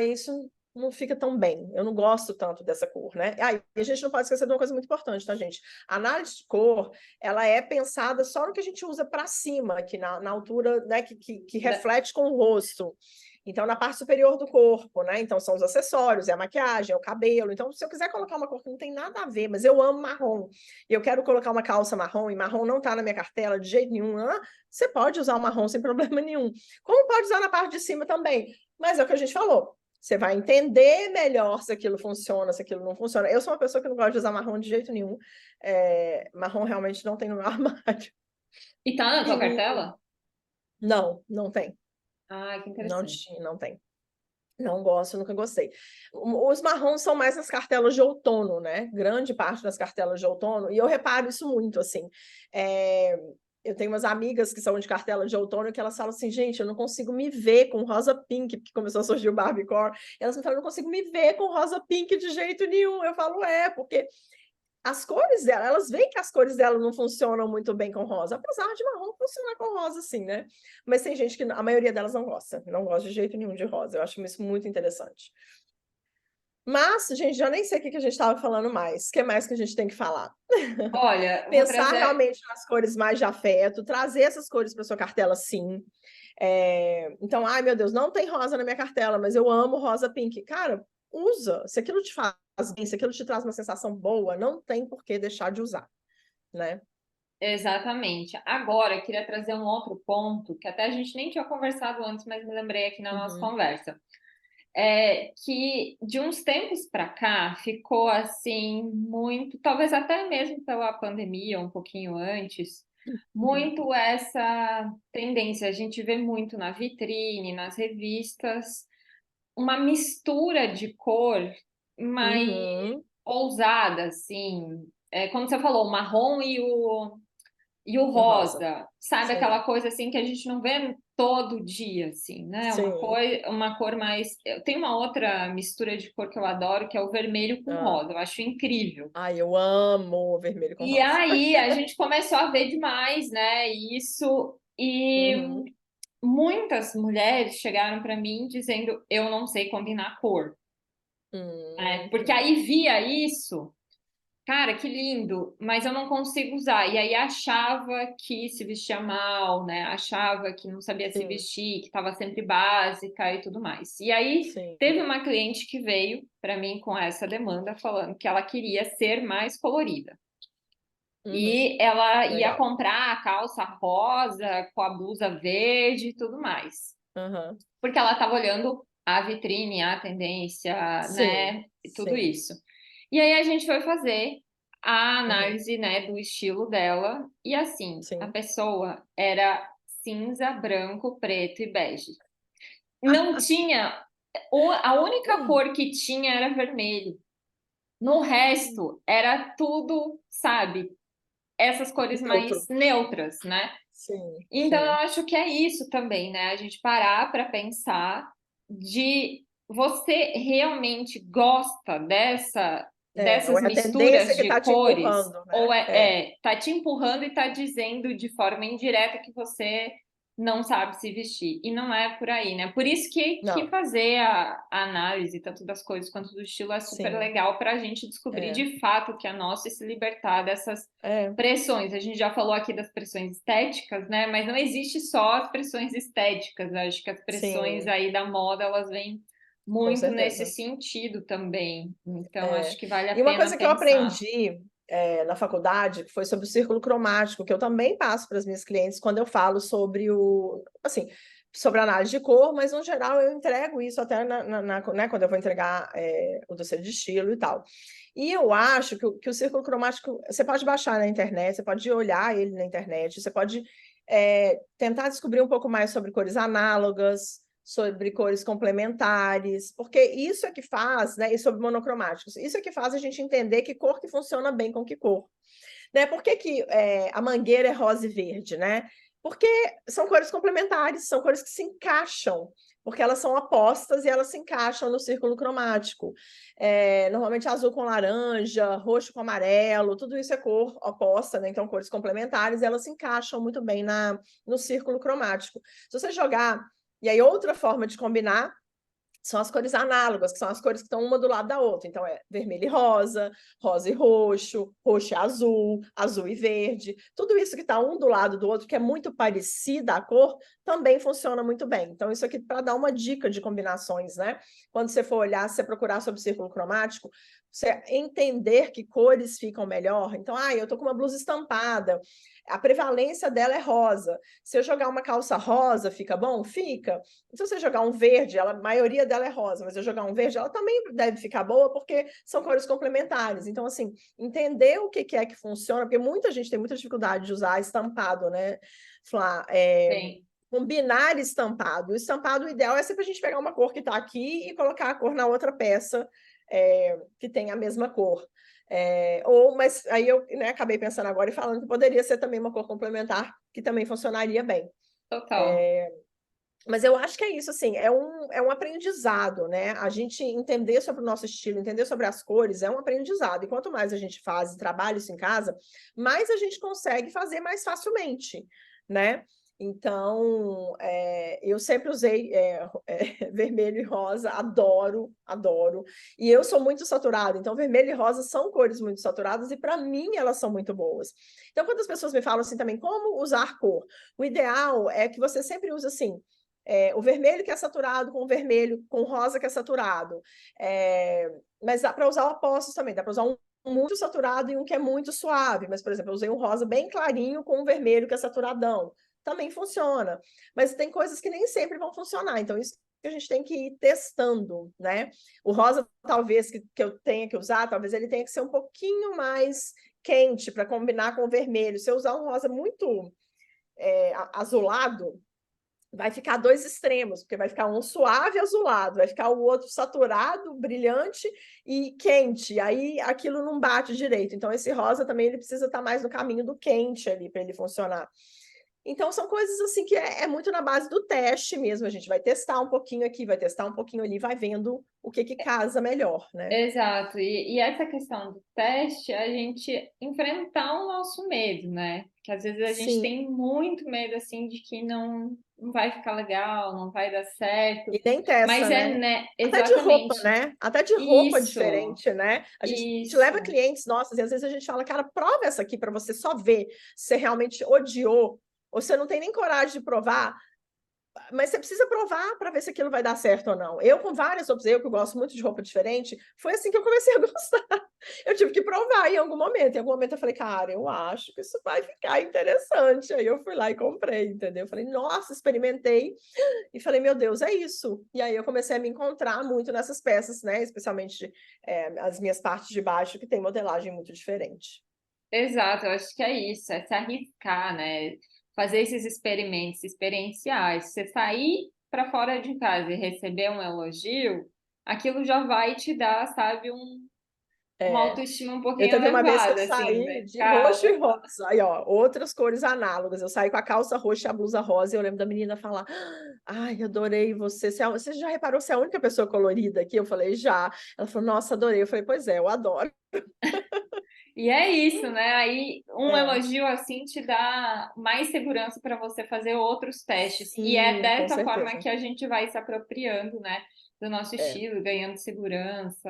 isso não fica tão bem, eu não gosto tanto dessa cor, né? E a gente não pode esquecer de uma coisa muito importante, tá, gente? A análise de cor, ela é pensada só no que a gente usa para cima, aqui na altura, né, que Da- reflete com o rosto. Então, na parte superior do corpo, né? Então, são os acessórios, é a maquiagem, é o cabelo. Então, se eu quiser colocar uma cor que não tem nada a ver, mas eu amo marrom, e eu quero colocar uma calça marrom, e marrom não está na minha cartela de jeito nenhum, você pode usar o marrom sem problema nenhum. Como pode usar na parte de cima também. Mas é o que a gente falou. Você vai entender melhor se aquilo funciona, se aquilo não funciona. Eu sou uma pessoa que não gosta de usar marrom de jeito nenhum. Marrom realmente não tem no meu armário. E tá na tua E cartela? não, não tem. Ah, que Não interessante. tinha, não tem. Não gosto, nunca gostei. Os marrons são mais nas cartelas de outono, né? Grande parte das cartelas de outono, e eu reparo isso muito, assim. É, eu tenho umas amigas que são de cartela de outono que elas falam assim, gente, eu não consigo me ver com rosa pink, porque começou a surgir o Barbiecore. Elas me falam, eu não consigo me ver com rosa pink de jeito nenhum. Eu falo, porque as cores dela, elas veem que as cores dela não funcionam muito bem com rosa, apesar de marrom funcionar com rosa, sim, né? Mas tem gente que a maioria delas não gosta de jeito nenhum de rosa. Eu acho isso muito interessante. Mas, gente, já nem sei o que a gente estava falando mais. O que mais que a gente tem que falar? Olha, eu vou Pensar trazer. realmente nas cores mais de afeto, trazer essas cores para sua cartela, sim. Então, ai meu Deus, não tem rosa na minha cartela, mas eu amo rosa pink. Cara, usa. Se aquilo te faz bem, se aquilo te traz uma sensação boa, não tem por que deixar de usar, né? Exatamente. Agora, eu queria trazer um outro ponto que até a gente nem tinha conversado antes, mas me lembrei aqui na nossa Uhum. conversa. Que de uns tempos para cá ficou assim muito, talvez até mesmo pela pandemia, um pouquinho antes, Uhum. muito essa tendência. A gente vê muito na vitrine, nas revistas, uma mistura de cor mais Uhum. ousada, assim. Como você falou, o marrom e o No rosa. rosa, sabe Sim. aquela coisa assim que a gente não vê todo dia, assim, né? Sim. Uma cor mais. Tem uma outra mistura de cor que eu adoro, que é o vermelho com Ah. rosa. Eu acho incrível. Ai, eu amo o vermelho com E rosa. aí a gente começou a ver demais, né? Isso. E Uhum. muitas mulheres chegaram para mim dizendo: eu não sei combinar cor. Porque Uhum. aí via isso. cara, que lindo, mas eu não consigo usar. E aí achava que se vestia mal, né? Achava que não sabia se Sim, vestir, que estava sempre básica e tudo mais. E aí sim. teve uma cliente que veio para mim com essa demanda, falando que ela queria ser mais colorida. Uhum, E ela ia legal. comprar a calça rosa com a blusa verde e tudo mais. Uhum. Porque ela estava olhando a vitrine, a tendência, Sim, né? E tudo sim. isso. E aí a gente foi fazer a Uhum, análise, né, do estilo dela. E assim, a sim. pessoa era cinza, branco, preto e bege. Não tinha. A única cor que tinha era vermelho. No resto, era tudo, sabe? Essas cores Neutro. mais neutras, né? Sim, Então, eu sim. acho que é isso também, né? A gente parar para pensar de você realmente gosta Ou dessas é a misturas tendência que de está te cores, empurrando, ou né? É, tá te empurrando e tá dizendo de forma indireta que você não sabe se vestir. E não é por aí, né? Por isso que não, fazer a análise, tanto das coisas quanto do estilo, é super sim, legal para a gente descobrir é, de fato o que é nosso e se libertar dessas é, pressões. A gente já falou aqui das pressões estéticas, né? Mas não existe só as pressões estéticas. Eu acho que as pressões sim, aí da moda, elas vêm com muito nesse certeza. sentido também. Então, acho É. que vale a E uma pena coisa que eu pensar. aprendi na faculdade, que foi sobre o círculo cromático, que eu também passo para as minhas clientes quando eu falo sobre assim, sobre análise de cor, mas no geral eu entrego isso até né, quando eu vou entregar o dossiê de estilo e tal. E eu acho que o círculo cromático, você pode baixar na internet, você pode olhar ele na internet, você pode tentar descobrir um pouco mais sobre cores análogas, sobre cores complementares, porque isso é que faz, né, e sobre monocromáticos, isso é que faz a gente entender que cor que funciona bem com que cor. Né? Por que, a mangueira é rosa e verde, né? Porque são cores complementares, são cores que se encaixam, porque elas são opostas e elas se encaixam no círculo cromático. Normalmente azul com laranja, roxo com amarelo, tudo isso é cor oposta, né? Então cores complementares, elas se encaixam muito bem no círculo cromático. Se você jogar, e aí outra forma de combinar são as cores análogas, que são as cores que estão uma do lado da outra. Então, é vermelho e rosa, rosa e roxo, roxo e azul, azul e verde. Tudo isso que está um do lado do outro, que é muito parecida a cor, também funciona muito bem. Então, isso aqui para dar uma dica de combinações, né? Quando você for olhar, se você procurar sobre círculo cromático, você entender que cores ficam melhor. Então, eu estou com uma blusa estampada, a prevalência dela é rosa. Se eu jogar uma calça rosa, fica bom? Fica. Se você jogar um verde, a maioria dela é rosa, mas eu jogar um verde, ela também deve ficar boa, porque são cores complementares. Então, assim, entender o que é que funciona, porque muita gente tem muita dificuldade de usar estampado, né? Falar, Tem, combinar estampado. O estampado, o ideal é sempre a gente pegar uma cor que está aqui e colocar a cor na outra peça que tem a mesma cor. Mas aí eu, né, acabei pensando agora e falando que poderia ser também uma cor complementar, que também funcionaria bem. total. Mas eu acho que é isso, assim, é um aprendizado, né? A gente entender sobre o nosso estilo, entender sobre as cores, é um aprendizado. E quanto mais a gente faz e trabalha isso em casa, mais a gente consegue fazer mais facilmente, né? Então, eu sempre usei vermelho e rosa, adoro, adoro. E eu sou muito saturada, então vermelho e rosa são cores muito saturadas e para mim elas são muito boas. Então, quando as pessoas me falam assim também, como usar cor? O ideal é que você sempre use assim, o vermelho que é saturado com o vermelho, com o rosa que é saturado. Mas dá para usar opostos também, dá para usar um muito saturado e um que é muito suave. Mas, por exemplo, eu usei um rosa bem clarinho com um vermelho que é saturadão. Também funciona. Mas tem coisas que nem sempre vão funcionar. Então, isso que a gente tem que ir testando, né? O rosa, talvez, que eu tenha que usar, talvez ele tenha que ser um pouquinho mais quente para combinar com o vermelho. Se eu usar um rosa muito azulado, vai ficar dois extremos, porque vai ficar um suave azulado, vai ficar o outro saturado, brilhante e quente. Aí aquilo não bate direito. Então esse rosa também ele precisa estar mais no caminho do quente ali para ele funcionar. Então, são coisas assim que é muito na base do teste mesmo. A gente vai testar um pouquinho aqui, vai testar um pouquinho ali, vai vendo o que casa melhor, né? Exato, e essa questão do teste, é a gente enfrentar o nosso medo, né? Que às vezes a gente Sim. tem muito medo, assim, de que não vai ficar legal, não vai dar certo, E nem testa, mas né? né, Até de roupa, exatamente né? Até de roupa isso, diferente, né? A gente leva isso. clientes nossos e às vezes a gente fala, cara, prova essa aqui para você só ver se você realmente odiou ou você não tem nem coragem de provar. Mas você precisa provar para ver se aquilo vai dar certo ou não. Eu, com várias opções, eu que gosto muito de roupa diferente, foi assim que eu comecei a gostar. Eu tive que provar em algum momento. Em algum momento eu falei, cara, eu acho que isso vai ficar interessante. Aí eu fui lá e comprei, entendeu? Eu falei, nossa, experimentei e falei, meu Deus, é isso. E aí eu comecei a me encontrar muito nessas peças, né? Especialmente as minhas partes de baixo, que tem modelagem muito diferente. Exato, eu acho que é isso, é se arriscar, né? Fazer esses experimentos experienciais. Você sair para fora de casa e receber um elogio, aquilo já vai te dar, sabe, uma É. autoestima um Eu pouquinho teve uma vez que eu elevada, assim, saí né? de Cara, roxo e legal. rosa. Aí, ó, outras cores análogas. Eu saí com a calça roxa e a blusa rosa. E eu lembro da menina falar: ai, adorei você. Você já reparou se é a única pessoa colorida aqui? Eu falei: já. Ela falou: nossa, adorei. Eu falei: pois é, eu adoro. E é isso, né? Aí um É, elogio assim te dá mais segurança para você fazer outros testes. E é sim, com dessa forma certeza. que a gente vai se apropriando, né, do nosso É, estilo, ganhando segurança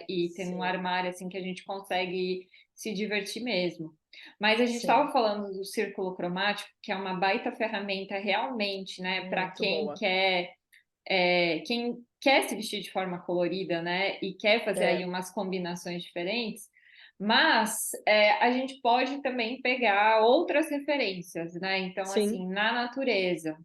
e tendo um sim, armário assim que a gente consegue se divertir mesmo. Mas a gente estava sim. falando do círculo cromático, que é uma baita ferramenta realmente, né, para Muito boa. quem quer se vestir de forma colorida, né, e quer fazer aí É, umas combinações diferentes, mas a gente pode também pegar outras referências, né? Então, sim, assim, na natureza.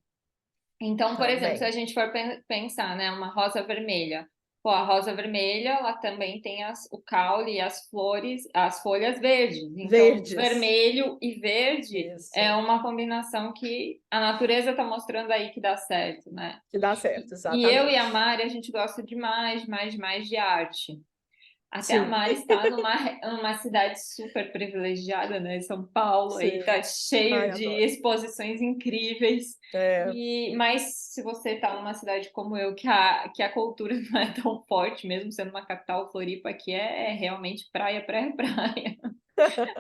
Então, por exemplo, se a também. gente for pensar, né, uma rosa vermelha. Pô, a rosa vermelha, ela também tem o caule e as flores, as folhas verdes. Então, Verdes. vermelho e verde é Isso. uma combinação que a natureza está mostrando aí que dá certo, né? Que dá certo, E eu e a exatamente. Mari, a gente gosta demais, demais, demais de arte. Até a Sim, Mari está numa cidade super privilegiada, né? São Paulo, aí tá sim. cheio Ai, de adoro. exposições incríveis. É, Mas se você está numa cidade como eu, que a cultura não é tão forte, mesmo sendo uma capital, Floripa aqui é realmente praia, praia, praia.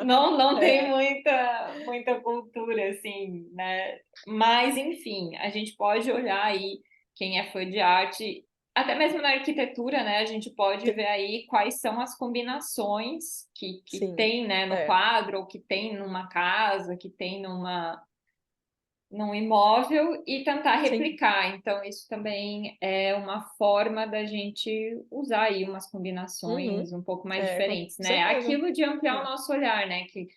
Não tem é. muita cultura, assim, né? Mas, enfim, a gente pode olhar aí quem é fã de arte, até mesmo na arquitetura, né? A gente pode ver aí quais são as combinações que Sim, tem, né, no é, quadro, ou que tem numa casa, que tem num imóvel e tentar sim. replicar. Então, isso também é uma forma da gente usar aí umas Uhum. combinações um pouco mais É, com diferentes, né? certeza. Aquilo de ampliar o É. nosso olhar, né? Que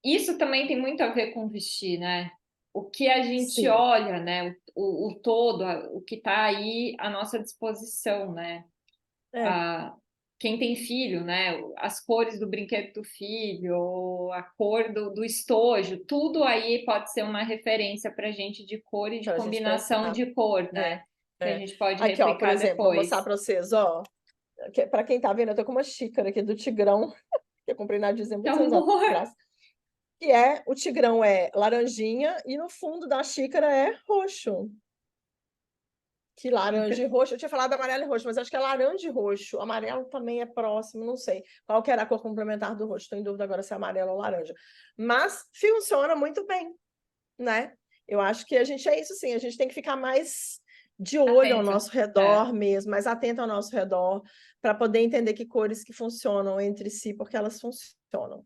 isso também tem muito a ver com vestir, né? O que a gente Sim, olha, né? O todo, o que está aí à nossa disposição, né? é. A, quem tem filho, né? As cores do brinquedo do filho, ou a cor do estojo, tudo aí pode ser uma referência para a gente de cor e de Para a gente combinação pensar. de cor, É, né? Que a é. gente pode Aqui, ó, por replicar exemplo, vou mostrar depois. para vocês, ó. Para quem tá vendo, eu tô com uma xícara aqui do Tigrão, que eu comprei na Disney Que muitos anos amor! atrás. O Tigrão é laranjinha e no fundo da xícara é roxo. Que laranja e roxo. Eu tinha falado amarelo e roxo, mas acho que é laranja e roxo. Amarelo também é próximo, não sei. Qual que era a cor complementar do roxo? Estou em dúvida agora se é amarelo ou laranja. Mas funciona muito bem, né? Eu acho que a gente é isso sim, a gente tem que ficar mais de olho ao Atento. nosso É. redor mesmo, mais atento ao nosso redor, para poder entender que cores que funcionam entre si, porque elas funcionam.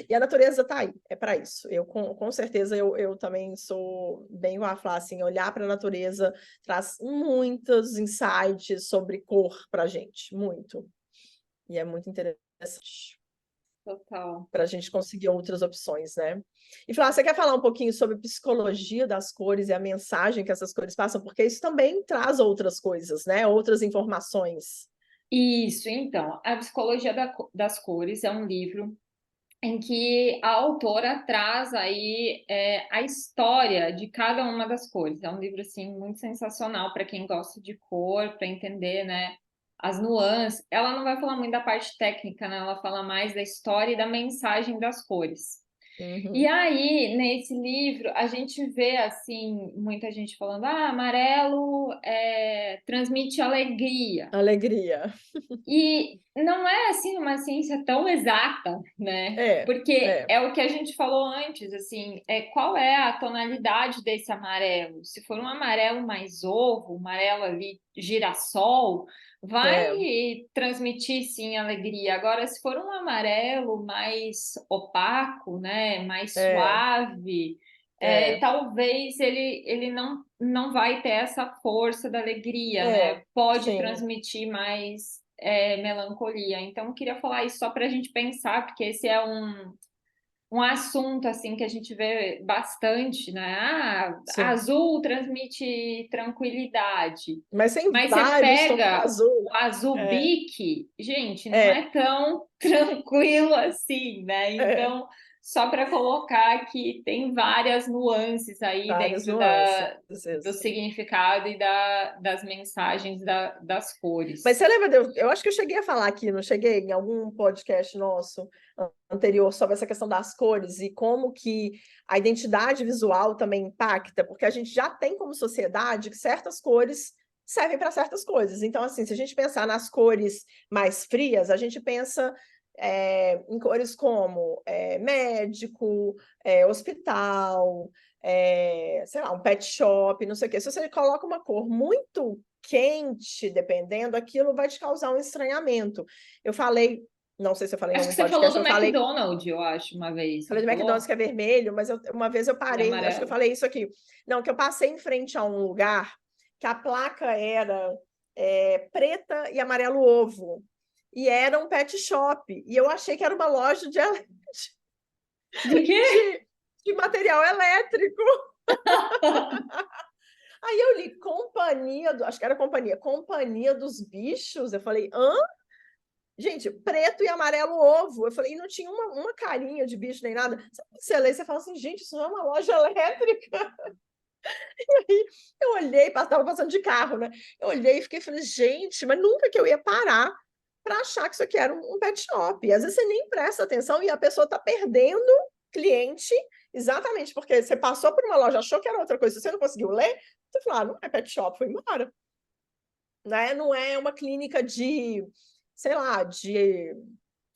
E a natureza está aí, é para isso. Com certeza, eu também sou bem igual a Flá, assim, olhar para a natureza traz muitos insights sobre cor para a gente, muito. E é muito interessante Total. para a gente conseguir outras opções, né? E Flá, você quer falar um pouquinho sobre psicologia das cores e a mensagem que essas cores passam? Porque isso também traz outras coisas, né? Outras informações. Isso, então, A Psicologia das Cores é um livro em que a autora traz aí a história de cada uma das cores. É um livro assim muito sensacional para quem gosta de cor, para entender, né, as nuances. Ela não vai falar muito da parte técnica, né? Ela fala mais da história e da mensagem das cores. E Uhum. aí, nesse livro, a gente vê, assim, muita gente falando, amarelo transmite alegria. Alegria. E não é, assim, uma ciência tão exata, né? É, Porque é, é o que a gente falou antes, assim, qual é a tonalidade desse amarelo? Se for um amarelo mais ovo, um amarelo ali girassol, vai é, transmitir, sim, alegria. Agora, se for um amarelo mais opaco, né, mais é, suave, é, talvez ele não vai ter essa força da alegria, é, né? Pode sim, transmitir mais melancolia. Então, eu queria falar isso só para a gente pensar, porque esse é um assunto assim que a gente vê bastante, né? sim. Azul transmite tranquilidade. Mas tem Mas você vários tons de pega azul. o azul É, bique, gente, não é, é tão tranquilo assim, né? é. Então, só para colocar que tem várias nuances aí Várias dentro nuances, do isso. significado e das mensagens das Mas cores. você lembra, eu acho que eu cheguei a falar aqui, não cheguei, em algum podcast nosso anterior sobre essa questão das cores e como que a identidade visual também impacta, porque a gente já tem como sociedade que certas cores servem para certas coisas. Então, assim, se a gente pensar nas cores mais frias, a gente pensa em cores como médico, hospital, sei lá, um pet shop, não sei o quê. Se você coloca uma cor muito quente, dependendo, aquilo vai te causar um estranhamento. Eu falei, não sei se eu falei em Acho que algum você falou podcast, do eu falei, McDonald's, eu acho, uma vez, falei não do McDonald's falou? que é vermelho, mas uma vez eu Ele é parei, acho que eu amarelo. falei isso aqui. Não, que eu passei em frente a um lugar que a placa era preta e amarelo ovo. E era um pet shop. E eu achei que era uma loja De quê? de material elétrico. Aí eu li acho que era Companhia dos Bichos. Eu falei, hã? Gente, preto e amarelo ovo. Eu falei, e não tinha uma carinha de bicho nem nada. Você lê, você fala assim, gente, isso não é uma loja elétrica. Aí eu olhei, estava passando de carro, né? Eu olhei e fiquei, falei, gente, mas nunca que eu ia parar para achar que isso aqui era um pet shop. E às vezes você nem presta atenção e a pessoa está perdendo cliente exatamente porque você passou por uma loja, achou que era outra coisa, você não conseguiu ler, você falou, não é pet shop, foi embora. Né? Não é uma clínica de, sei lá, de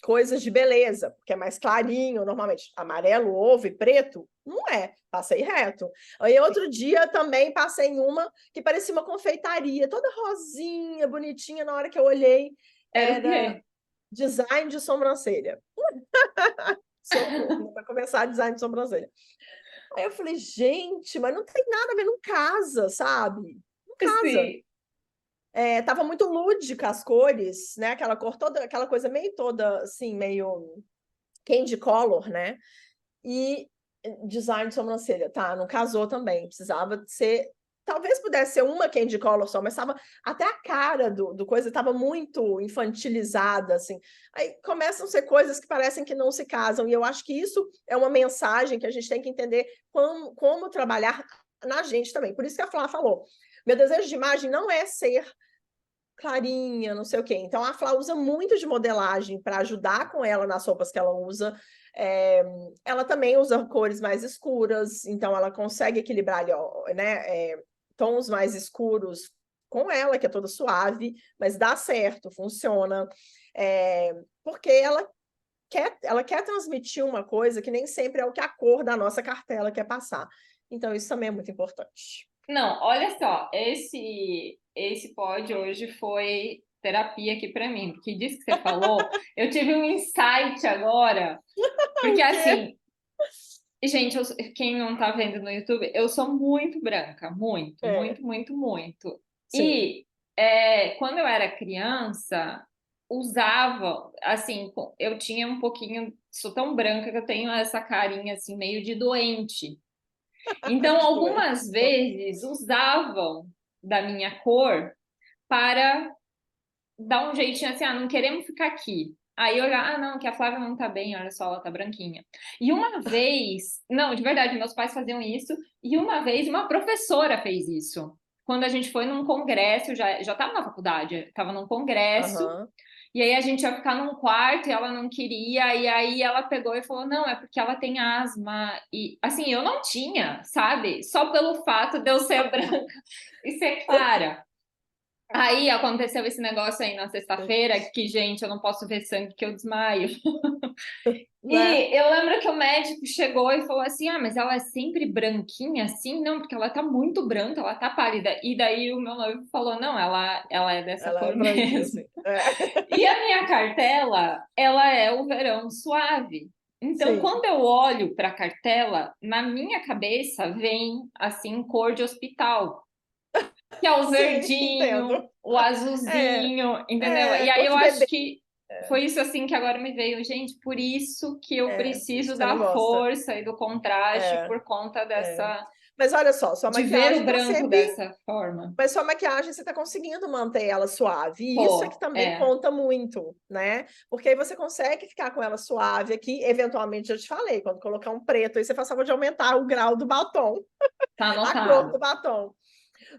coisas de beleza, que é mais clarinho, normalmente. Amarelo, ovo e preto, não é. Passei reto. Aí outro dia também passei em uma que parecia uma confeitaria, toda rosinha, bonitinha. Na hora que eu olhei, Era o era quê? design de sobrancelha. Socorro, para começar design de sobrancelha. Aí eu falei, gente, mas não tem nada a ver, não casa, sabe? Não casa. Sim. Tava muito lúdica as cores, né? Aquela cor toda, aquela coisa meio toda assim, meio candy color, né? E design de sobrancelha, tá? Não casou também. Precisava ser. Talvez pudesse ser uma candy color só, mas tava até a cara do coisa estava muito infantilizada, assim. Aí começam a ser coisas que parecem que não se casam, e eu acho que isso é uma mensagem que a gente tem que entender como trabalhar na gente também. Por isso que a Flá falou. Meu desejo de imagem não é ser clarinha, não sei o quê. Então a Flá usa muito de modelagem para ajudar com ela nas roupas que ela usa. Ela também usa cores mais escuras, então ela consegue equilibrar ali, ó, né, tons mais escuros com ela, que é toda suave, mas dá certo, funciona. Porque ela quer transmitir uma coisa que nem sempre é o que a cor da nossa cartela quer passar. Então, isso também é muito importante. Não, olha só, esse pod hoje foi terapia aqui para mim, porque disso que você falou, eu tive um insight agora, porque O quê? assim, gente, quem não tá vendo no YouTube, eu sou muito branca, muito, É, muito, muito, muito. sim. E quando eu era criança, usava, assim, eu tinha um pouquinho, sou tão branca que eu tenho essa carinha assim meio de doente. Então, De doente. algumas vezes usavam da minha cor para dar um jeitinho assim, não queremos ficar aqui. Aí olhar, não, que a Flávia não tá bem, olha só, ela tá branquinha. E uma vez, não, de verdade, meus pais faziam isso, e uma vez uma professora fez isso. Quando a gente foi num congresso, já estava na faculdade, estava num congresso, Aham. E aí a gente ia ficar num quarto e ela não queria, e aí ela pegou e falou: não, é porque ela tem asma. E assim, eu não tinha, sabe? Só pelo fato de eu ser branca e ser clara. Aí aconteceu esse negócio aí na sexta-feira, que, gente, eu não posso ver sangue que eu desmaio. né? E eu lembro que o médico chegou e falou assim: ah, mas ela é sempre branquinha assim? Não, porque ela tá muito branca, ela tá pálida. E daí o meu noivo falou: não, ela é dessa Ela é cor branquinha, mesmo. assim. É. E a minha cartela, ela é o verão suave. Então, Sim, quando eu olho para a cartela, na minha cabeça vem assim cor de hospital, que é o sim, verdinho, entendo. o É, azulzinho, entendeu? E aí cor eu de acho bebê. que foi isso assim que agora me veio, gente, por isso que eu Por isso preciso que você não da gosta. força e do contraste É, por conta é. dessa Mas olha só, sua de ver o maquiagem tá branco sempre. dessa forma. Mas sua maquiagem você tá conseguindo manter ela suave. E isso é que Pô, também é, conta muito, né? Porque aí você consegue ficar com ela suave aqui. Eventualmente, eu te falei, quando colocar um preto, aí você faz favor de aumentar o grau do batom, tá a cor anotado. do batom.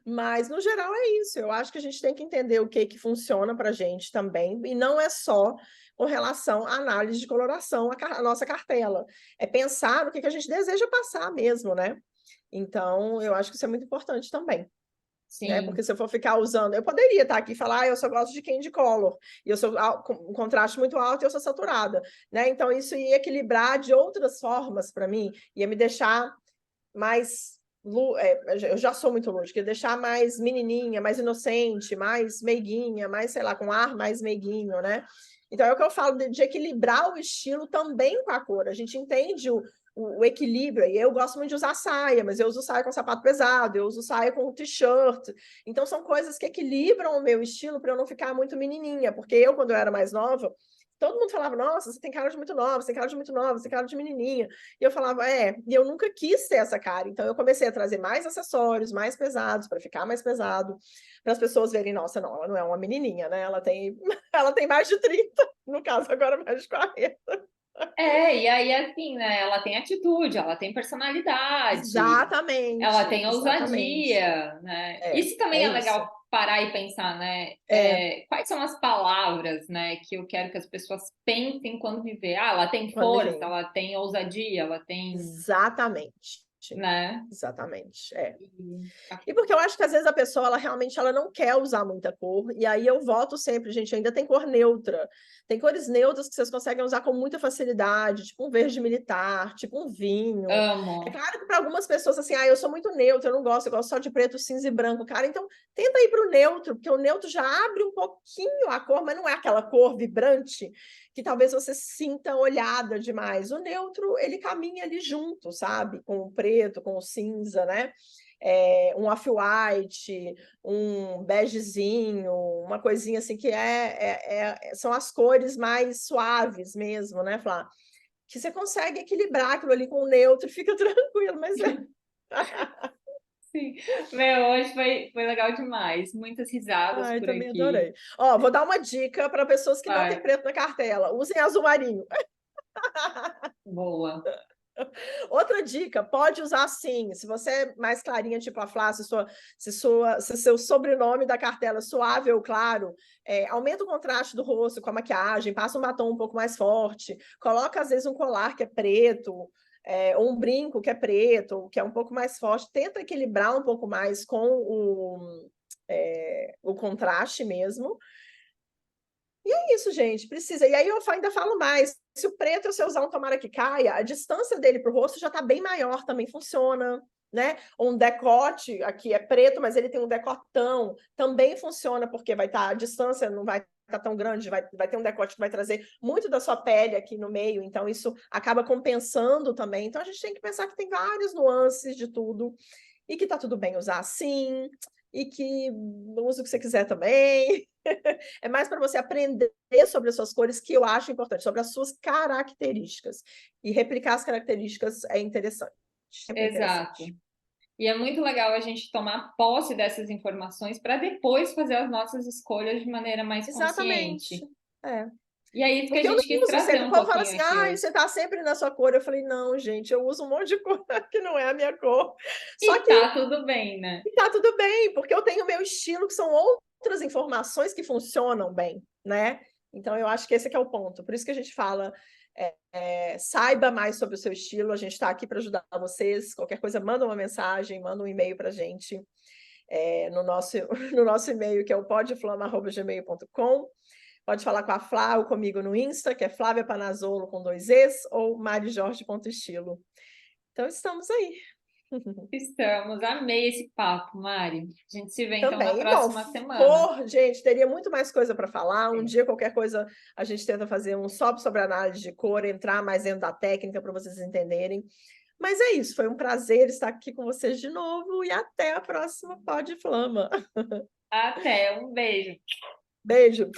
Mas, no geral, é isso. Eu acho que a gente tem que entender o que funciona para a gente também, e não é só com relação à análise de coloração, a nossa cartela. É pensar no que a gente deseja passar mesmo, né? Então, eu acho que isso é muito importante também, né? Porque Sim, se eu for ficar usando, eu poderia estar aqui e falar, eu só gosto de candy color, e eu sou com um contraste muito alto e eu sou saturada, né? Então, isso ia equilibrar de outras formas para mim, ia me deixar mais. Eu já sou muito lúdica, deixar mais menininha, mais inocente, mais meiguinha, mais, sei lá, com ar mais meiguinho, né? Então é o que eu falo de equilibrar o estilo também com a cor. A gente entende o equilíbrio, e eu gosto muito de usar saia, mas eu uso saia com sapato pesado, eu uso saia com t-shirt. Então são coisas que equilibram o meu estilo para eu não ficar muito menininha, porque eu, quando eu era mais nova, todo mundo falava, nossa, você tem cara de muito nova, você tem cara de muito nova, você tem cara de menininha. E eu falava, e eu nunca quis ter essa cara. Então eu comecei a trazer mais acessórios, mais pesados, para ficar mais pesado, para as pessoas verem, nossa, não, ela não é uma menininha, né? Ela tem, ela tem mais de 30, no caso agora mais de 40. e aí assim, né? Ela tem atitude, ela tem personalidade, ela Exatamente, tem exatamente. ousadia, né? É, Isso também é é isso. legal parar e pensar, né? É, Quais são as palavras, né, que eu quero que as pessoas pensem quando me vê? Ah, ela tem quando me força, vem. ela tem ousadia, ela tem, Exatamente. né? Exatamente. É. E- E porque eu acho que às vezes a pessoa ela realmente ela não quer usar muita cor, e aí eu voto sempre, gente, ainda tem cor neutra. Tem cores neutras que vocês conseguem usar com muita facilidade, tipo um verde militar, tipo um vinho. É Amo. claro que para algumas pessoas assim, eu sou muito neutra, eu não gosto, eu gosto só de preto, cinza e branco, cara. Então, tenta ir para o neutro, porque o neutro já abre um pouquinho a cor, mas não é aquela cor vibrante que talvez você sinta olhada demais. O neutro, ele caminha ali junto, sabe? Com o preto, com o cinza, né? Um off-white, um begezinho, uma coisinha assim que são as cores mais suaves mesmo, né, Flá? Que você consegue equilibrar aquilo ali com o neutro e fica tranquilo, mas Sim. Meu, hoje foi legal demais. Muitas risadas Ai, por também aqui. adorei. Ó, vou dar uma dica para pessoas que não têm Vai, preto na cartela. Usem azul marinho. boa. Outra dica, pode usar sim. Se você é mais clarinha, tipo a Flá, se seu sobrenome da cartela é suave ou claro, aumenta o contraste do rosto com a maquiagem, passa um batom um pouco mais forte, coloca às vezes um colar que é preto, ou um brinco que é preto, que é um pouco mais forte. Tenta equilibrar um pouco mais com o contraste mesmo. E é isso, gente, precisa. E aí eu ainda falo mais. Se o preto você usar um tomara que caia, a distância dele para o rosto já está bem maior, também funciona, né? Um decote aqui é preto, mas ele tem um decotão, também funciona, porque vai estar, a distância não vai estar tão grande, vai ter um decote que vai trazer muito da sua pele aqui no meio, então isso acaba compensando também. Então a gente tem que pensar que tem várias nuances de tudo, e que tá tudo bem usar assim, e que usa o que você quiser também. É mais para você aprender sobre as suas cores, que eu acho importante, sobre as suas características. E replicar as características é interessante. Sempre Exato. interessante. E é muito legal a gente tomar posse dessas informações para depois fazer as nossas escolhas de maneira mais Exatamente. consciente. É. E é isso que a Porque eu não gente quis uso trazer sempre. O um povo fala pouquinho assim: aqui você hoje. está sempre na sua cor. Eu falei: não, gente, eu uso um monte de cor que não é a minha cor. Só E que tá tudo bem, né? tá tudo bem, porque eu tenho o meu estilo, que são outras informações que funcionam bem, né? Então, eu acho que esse é que é o ponto. Por isso que a gente fala, saiba mais sobre o seu estilo, a gente está aqui para ajudar vocês. Qualquer coisa, manda uma mensagem, manda um e-mail para a gente, no nosso, no nosso e-mail, que é o podflama@gmail.com. Pode falar com a Flá ou comigo no Insta, que é Flávia Panazzolo com 2 Es, ou marijorge.estilo. Então, estamos aí. Estamos, amei esse papo, Mari. A gente se vê então na Também. E, bom, próxima semana. gente, teria muito mais coisa para falar. Um dia, qualquer coisa, a gente tenta fazer um só sobre análise de cor, entrar mais dentro da técnica para vocês entenderem. Mas é isso, foi um prazer estar aqui com vocês de novo e até a próxima Pod Flama. Até, um beijo. Beijo.